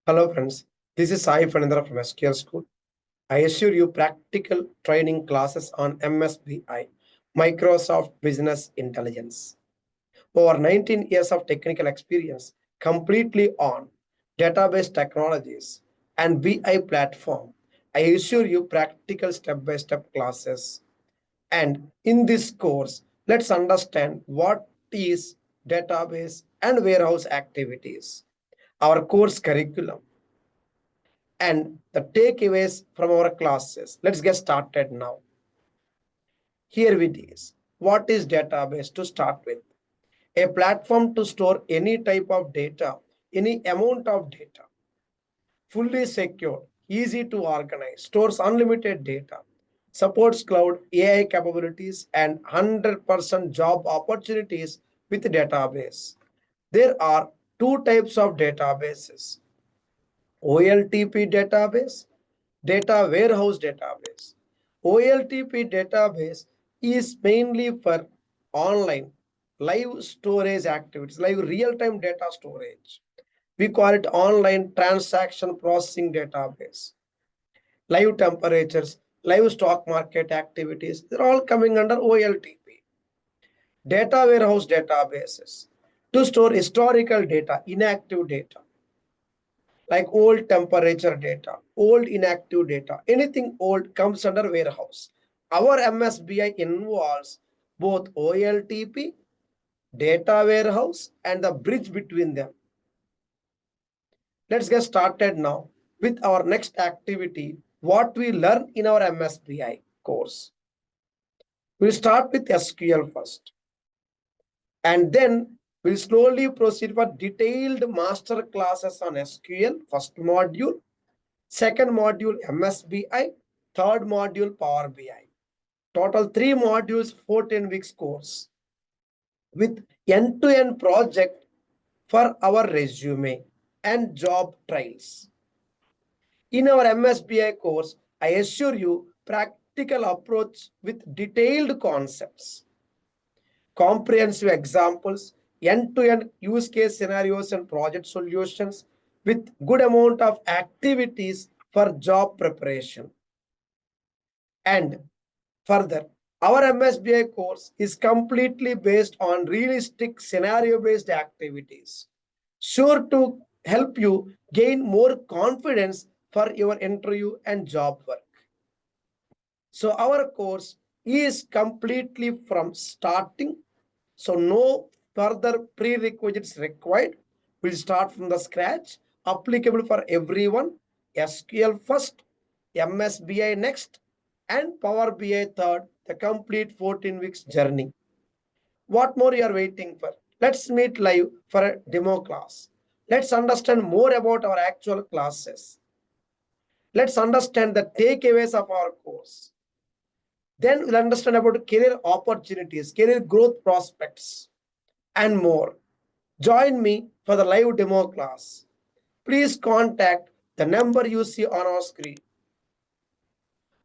Hello friends, this is Sai Fanindra from SQL School. I assure you practical training classes on MSBI, Microsoft Business Intelligence. Over 19 years of technical experience completely on database technologies and BI platform. I assure you practical step-by-step classes. And in this course, let's understand what is database and warehouse activities, our course curriculum, and the takeaways from our classes. Let's get started now. Here it is. What is database to start with? A platform to store any type of data, any amount of data. Fully secure, easy to organize, stores unlimited data, supports cloud AI capabilities and 100% job opportunities with database. There are two types of databases: OLTP database, data warehouse database. OLTP database is mainly for online live storage activities, live real-time data storage. We call it online transaction processing database. Live temperatures, live stock market activities, they're all coming under OLTP. Data warehouse databases to store historical data, inactive data, like old temperature data, old inactive data, anything old comes under warehouse. Our MSBI involves both OLTP, data warehouse, and the bridge between them. Let's get started now with our next activity, what we learn in our MSBI course. We'll start with SQL first, and then we'll slowly proceed for detailed master classes on SQL, first module, second module MSBI, third module Power BI. Total 3 modules, 14 weeks course with end-to-end project for our resume and job trials. In our MSBI course, I assure you practical approach with detailed concepts, comprehensive examples, end-to-end use case scenarios and project solutions with good amount of activities for job preparation. And further, our MSBI course is completely based on realistic scenario-based activities, sure to help you gain more confidence for your interview and job work. So our course is completely from starting, so no further prerequisites required. We'll start from the scratch, applicable for everyone. SQL first, MSBI next, and Power BI third, the complete 14 weeks journey. What more you are waiting for? Let's meet live for a demo class. Let's understand more about our actual classes. Let's understand the takeaways of our course. Then we'll understand about career opportunities, career growth prospects, and more. Join me for the live demo class. Please contact the number you see on our screen,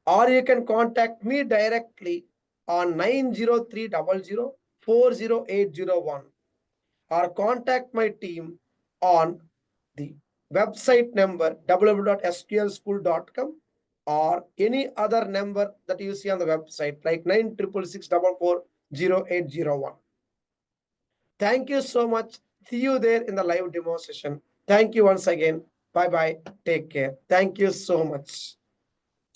or you can contact me directly on 90300 or contact my team on the website number www.sqlschool.com or any other number that you see on the website like 9666440801. Thank you so much. See you there in the live demo session. Thank you once again. Bye-bye. Take care. Thank you so much.